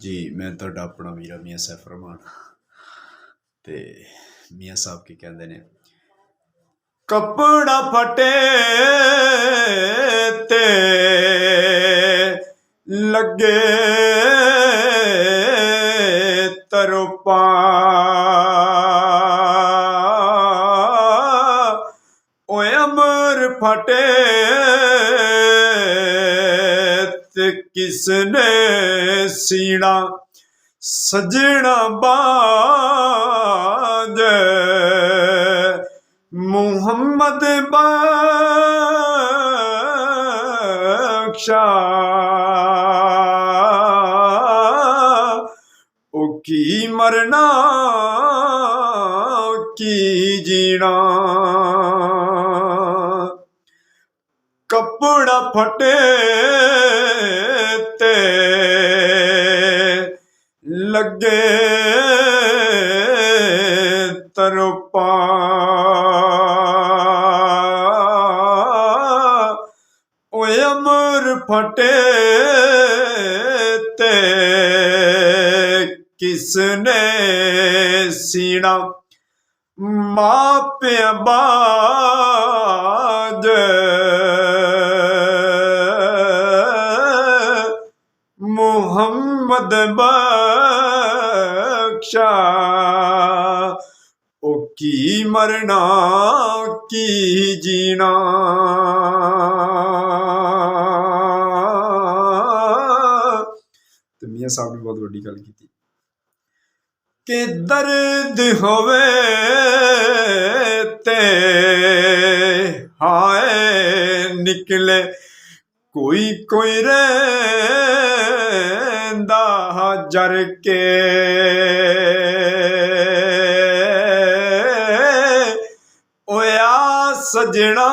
जी मैं ਤੁਹਾਡਾ ਆਪਣਾ ਵੀਰਾ ਮੀਆਂ ਸੈਫ ਰਹਿਮਾਨ ਤੇ ਮੀਆਂ ਸਾਹਿਬ ਕੀ ਕਹਿੰਦੇ ਨੇ ਕੱਪੜਾ ਫਟੇ ਤੇ ਲੱਗੇ ਤਰਪਾ ਓਏ ਅਮਰ ਫਟੇ ਤੇ ਕਿਸਨੇ सीना सजना बाज मुहम्मद बख्शा ओ की मरना की जीना कपड़ा फटे ते लगे तरपा ओए अमर फटे ते किसने सीना मापिया बाज मुहम्मद बख्शा ओ की मरना की जीना तो मियाँ साहब ने बहुत बड़ी गल की कि दर्द होवे ते हाय निकले कोई कोई रेंदा जर के ओया सजना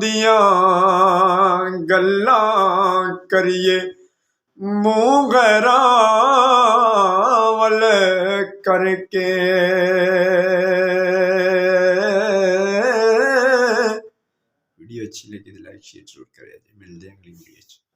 दिया गल्लां करिए मुँह गैरा वल करके वीडियो अच्छी लगी तो लाइक शेयर जरूर करें। मिलते हैं अगली वीडियो।